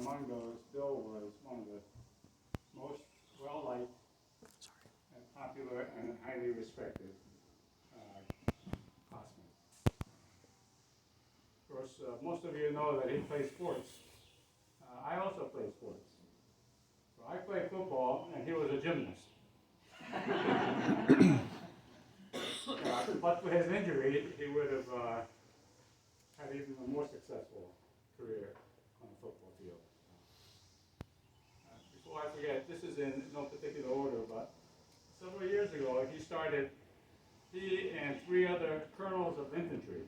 among those, Bill was one of the most well-liked and popular and highly respected classmates. Of course, most of you know that he plays sports. I also play sports. So I played football, and he was a gymnast. But for his injury, he would have had even a more successful career on the football field. Before I forget, this is in no particular order, but several years ago, he and three other colonels of infantry,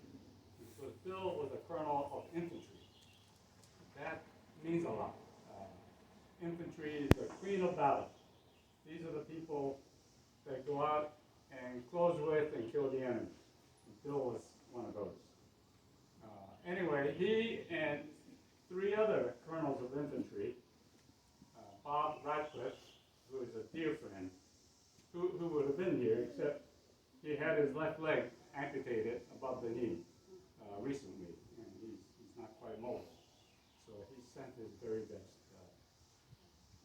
because Bill was a colonel of infantry. That means a lot. Infantry is the queen of battle. These are the people that go out and close with and kill the enemy. And Bill was one of those. Anyway, he and three other colonels of infantry, Bob Radcliffe, who is a dear friend, who would have been here, except he had his left leg amputated above the knee recently, and he's not quite mobile. So he sent his very best.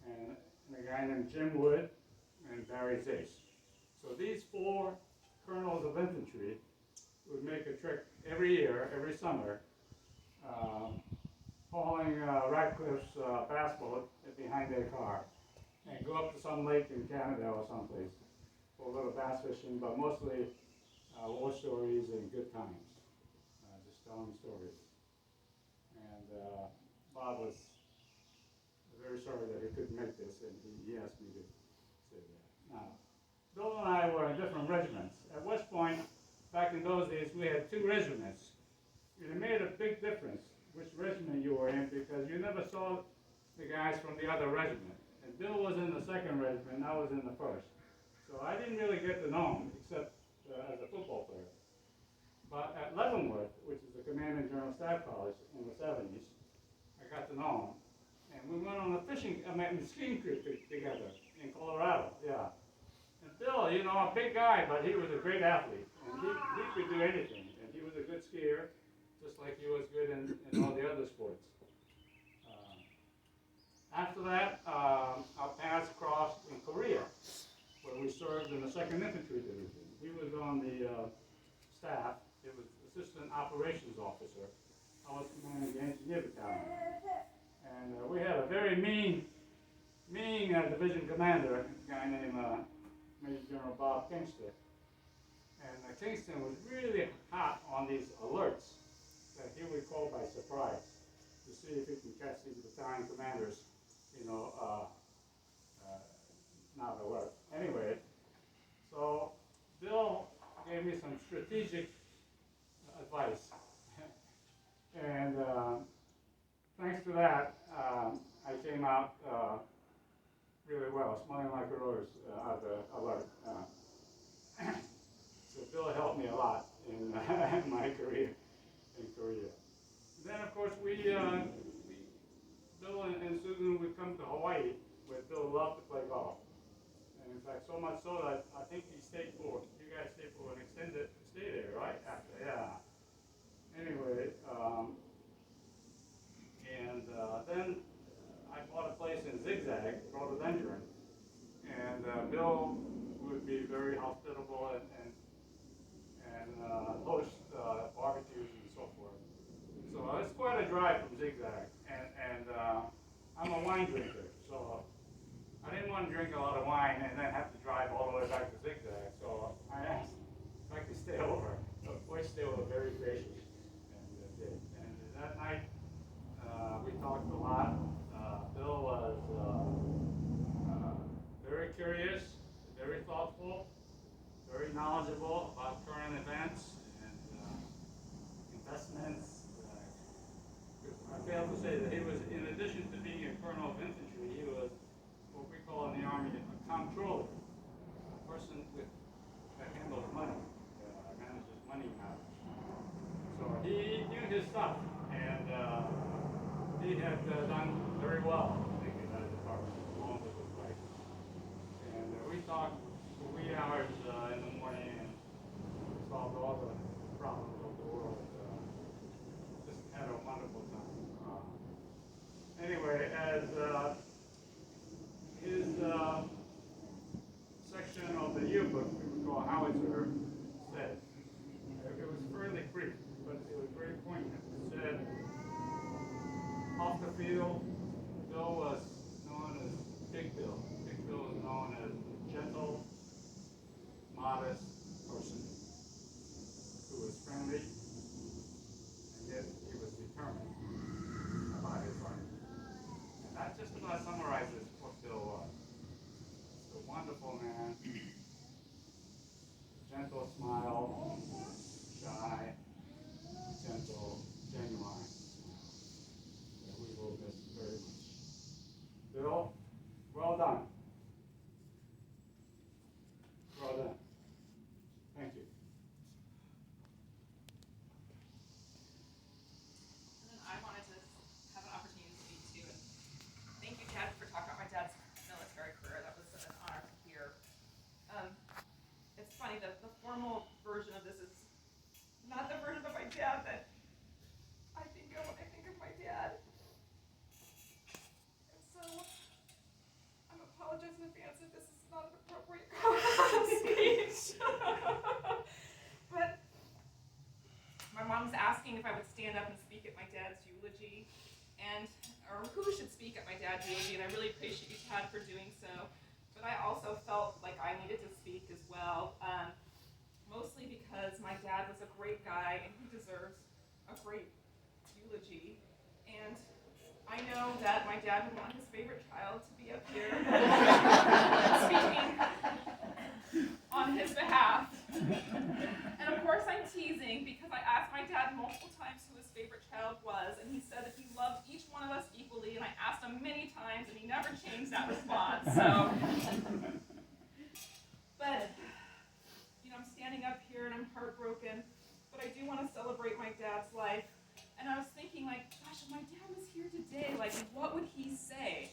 And a guy named Jim Wood and Barry Zace. So these four colonels of infantry would make a trip every year, every summer, hauling Radcliffe's bass boat behind their car and go up to some lake in Canada or someplace for a little bass fishing, but mostly war stories and good times, just telling stories. And Bob was very sorry that he couldn't make this, and he asked me to say that. Now, Bill and I were in different regiments. At West Point, back in those days, we had two regiments. It made a big difference which regiment you were in, because you never saw the guys from the other regiment. And Bill was in the second regiment, and I was in the first. So I didn't really get to know him, except as a football player. But at Leavenworth, which is the Command and General Staff College in the 70s, I got to know him. And we went on a skiing trip together in Colorado, yeah. And Bill, a big guy, but he was a great athlete. And he could do anything. And he was a good skier, just like he was good in all the other sports. After that, our paths crossed in Korea, where we served in the 2nd Infantry Division. He was on the staff. He was Assistant Operations Officer. I was commanding the Engineer Battalion. And we had a very mean division commander, a guy named Major General Bob Kingston. And Kingston was really hot on these alerts that he would call by surprise to see if he can catch these battalion commanders, not alert. Anyway, so Bill gave me some strategic advice. And thanks to that, I came out really well, smiling like a rose out of the alert. So Bill helped me a lot in my career in Korea. Then, of course, Bill and Susan would come to Hawaii, where Bill loved to play golf. And in fact, so much so that I think you guys stayed for an extended stay there, right? After, yeah. Anyway, then I bought a place in Zigzag, rhododendron, and Bill would be very hospitable and host barbecues and so forth. So it's quite a drive from Zigzag, and I'm a wine drinker, so I didn't want to drink a lot of wine and then have to drive all the way back to Zigzag. So I asked if I could stay over. So of course they were very gracious, and did. And that night we talked a lot. Bill was very curious, very thoughtful, very knowledgeable about current events and investments. I failed to say that he was, in addition to being a colonel of infantry, he was what we call in the Army a comptroller, a person that handles money, manages money matters. So he knew his stuff, and he had done very well, I think, in that department, along with his wife. And we talked for wee hours in the morning and solved all the problems of the world. Just had a wonderful time. Anyway, Bill was known as Big Bill. Big Bill was known as a gentle, modest person who was friendly, and yet he was determined about his life. And that just about summarizes what Bill was. A wonderful man, gentle smile, shy, gentle, genuine. That we will miss very much. Bill, well done. Well done. Thank you. And then I wanted to have an opportunity to speak too. And thank you, Dad, for talking about my dad's military career. That was an honor to hear. It's funny, the formal version of this is not the version of my dad that I think of when I think of my dad. And so I'm apologizing in advance if this is not an appropriate speech. But my mom's asking if I would stand up and speak at my dad's eulogy, or who should speak at my dad's eulogy, and I really appreciate you, Tad, for doing so. But I also felt like I needed to speak as well, mostly because my dad was a great guy and he deserves a great eulogy. And I know that my dad would want his favorite child to be up here speaking on his behalf. And of course I'm teasing because I asked my dad multiple times who his favorite child was, and he said that he loved each one of us equally, and I asked him many times and he never changed that response. So, but I'm standing up here and I'm heartbroken, but I do want to celebrate my dad's life. And I was thinking, like, gosh, if my dad was here today, like, what would he say?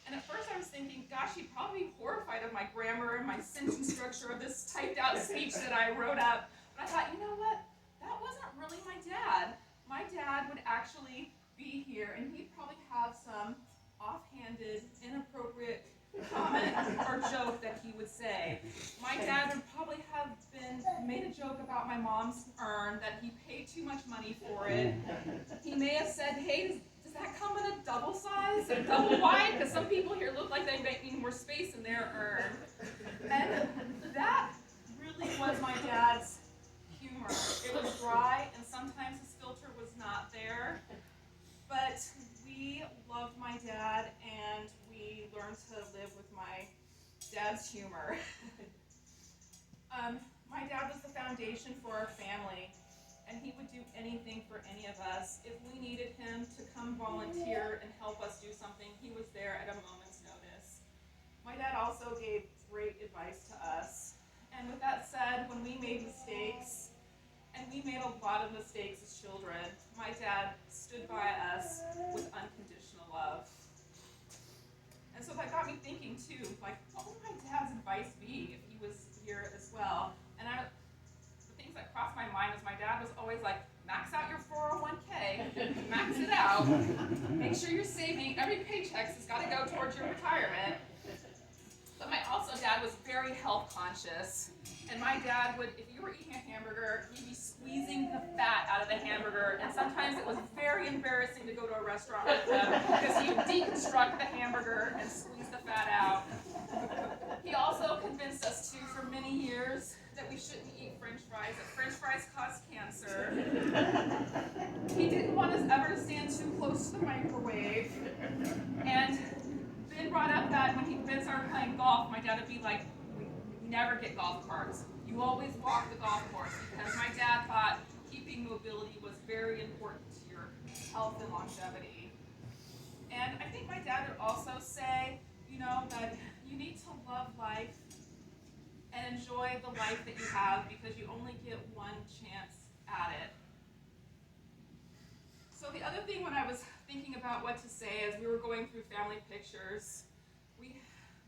And at first I was thinking, gosh, he'd probably be horrified of my grammar and my sentence structure of this typed out speech that I wrote up. But I thought, you know what? That wasn't really my dad. My dad would actually be here, and he'd probably have some offhanded, inappropriate comment or joke that he would say. My dad would probably have made a joke about my mom's urn, that he paid too much money for it. He may have said, hey, does that come in a double size or double wide? Because some people here look like they might need more space in their urn. And that really was my dad's humor. It was dry, and sometimes his filter was not there. But we loved my dad, and we learned to live with my dad's humor. My dad was the foundation for our family, and he would do anything for any of us. If we needed him to come volunteer and help us do something, he was there at a moment's notice. My dad also gave great advice to us. And with that said, when we made mistakes, and we made a lot of mistakes as children, my dad stood by us with unconditional love. And so that got me thinking too, like, what would my dad's advice be if he was here as well? And the things that crossed my mind was my dad was always like, max out your 401k, max it out, make sure you're saving, every paycheck has got to go towards your retirement. But my dad was very health conscious. And my dad would, if you were eating a hamburger, he'd be squeezing the fat out of the hamburger. And sometimes it was very embarrassing to go to a restaurant with him because he would deconstruct the hamburger and squeeze the fat out. He also convinced us too for many years that we shouldn't eat French fries, that French fries cause cancer. He didn't want us ever to stand too close to the microwave. And Ben brought up that when Ben started playing golf, my dad would be like, we never get golf carts. You always walk the golf course, because my dad thought keeping mobility was very important to your health and longevity. And I think my dad would also say, that you need to love life and enjoy the life that you have, because you only get one chance at it. So the other thing when I was thinking about what to say as we were going through family pictures,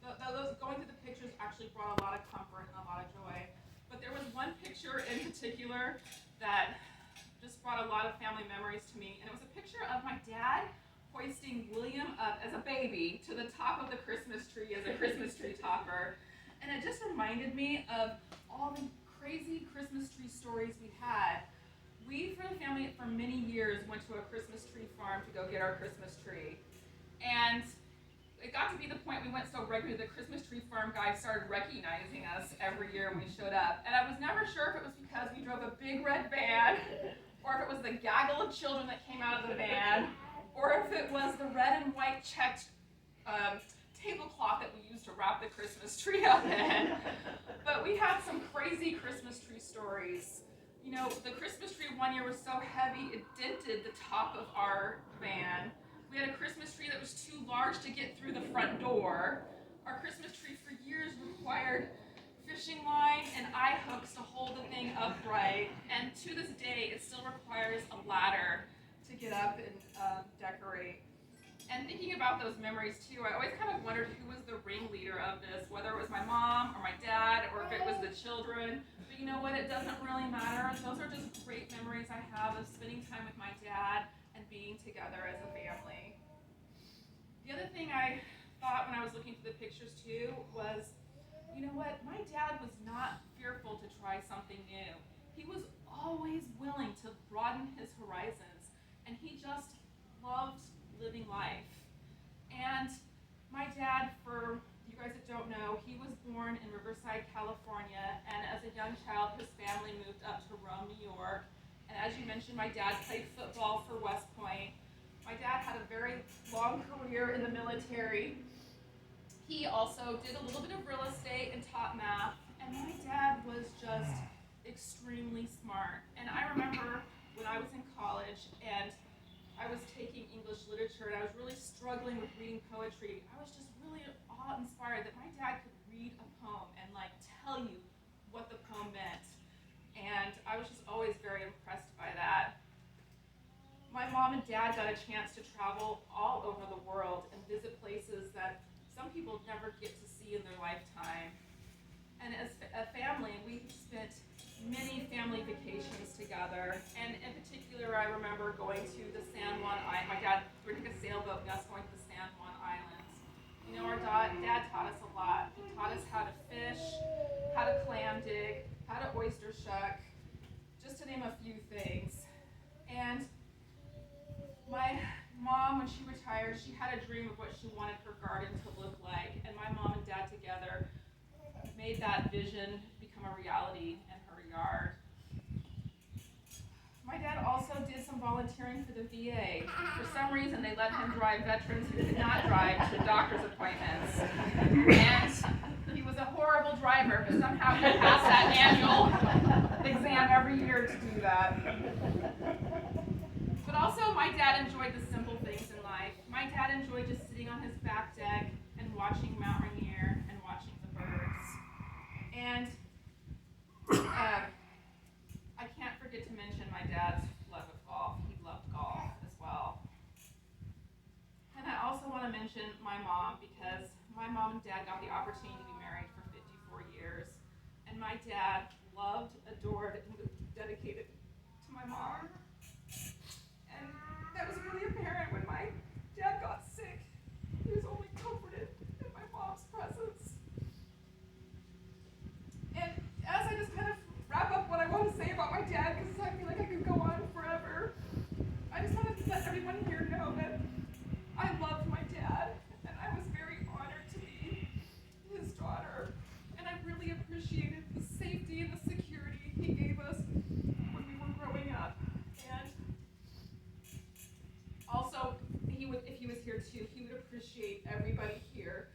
those going through the pictures actually brought a lot of comfort and a lot of joy. But there was one picture in particular that just brought a lot of family memories to me, and it was a picture of my dad hoisting William up as a baby to the top of the Christmas tree as a Christmas tree topper. And it just reminded me of all the crazy Christmas tree stories we had. We, for the family, for many years, went to a Christmas tree farm to go get our Christmas tree. And it got to be the point we went so regularly, the Christmas tree farm guy started recognizing us every year when we showed up. And I was never sure if it was because we drove a big red van, or if it was the gaggle of children that came out of the van, or if it was the red and white checked tablecloth that we used to wrap the Christmas tree up in. But we had some crazy Christmas tree stories. You know, the Christmas tree one year was so heavy it dented the top of our van. We had a Christmas tree that was too large to get through the front door. Our Christmas tree for years required fishing line and eye hooks to hold the thing upright. And to this day, it still requires a ladder to get up and decorate. And thinking about those memories too, I always kind of wondered who was the ringleader of this, whether it was my mom or my dad, or if it was the children. But you know what, it doesn't really matter. Those are just great memories I have of spending time with my dad and being together as a family. The other thing I thought when I was looking through the pictures too was, you know what, my dad was not fearful to try something new. He was always willing to broaden his horizons, and he just loved living life. And my dad, for you guys that don't know, he was born in Riverside, California, and as a young child, his family moved up to Rome, New York. And as you mentioned, my dad played football for West Point. My dad had a very long career in the military. He also did a little bit of real estate and taught math. And my dad was just extremely smart. And I remember when I was in college and I was taking English literature and I was really struggling with reading poetry. I was just really awe-inspired that my dad could read a poem and like tell you what the poem meant. And I was just always very impressed by that. My mom and dad got a chance to travel all over the world and visit places that some people never get to see in their lifetime. And as a family, we spent many family vacations together. And in particular, I remember going to the San Juan Island. My dad took a sailboat and us going to the San Juan Islands. You know, our dad taught us a lot. He taught us how to fish, how to clam dig, how to oyster shuck, just to name a few things. And my mom, when she retired, she had a dream of what she wanted her garden to look like. And my mom and dad together made that vision become a reality in her yard. My dad also did some volunteering for the VA. For some reason, they let him drive veterans who did not drive to doctor's appointments. And he was a horrible driver, but somehow he passed that annual exam every year to do that. But also, my dad enjoyed the simple things in life. My dad enjoyed just sitting on his back deck and watching Mount Rainier and watching the birds. And I can't forget to mention my dad's love of golf. He loved golf as well. And I also want to mention my mom, because my mom and dad got the opportunity to be married for 54 years. And my dad loved, adored, and was dedicated to my mom. And that was really apparent when my dad got sick. He was only comforted in my mom's presence. And as I just kind of wrap up what I want to say about my dad, because I feel like I could go on forever, I just want to let everyone here know that I loved my dad, and I was very honored to be his daughter. And I really appreciated the safety and the security he gave us when we were growing up. And also, if he was here too, he would appreciate everybody here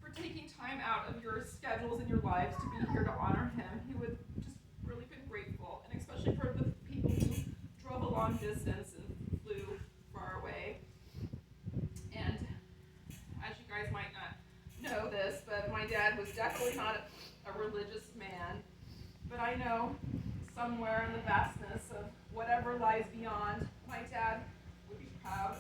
for taking time out of your schedules and your lives to be here to honor him. He would just really been grateful, and especially for the people who drove a long distance and flew far away. And as you guys might not know this, but my dad was definitely not a religious man. But I know somewhere in the vastness of whatever lies beyond, my dad would be proud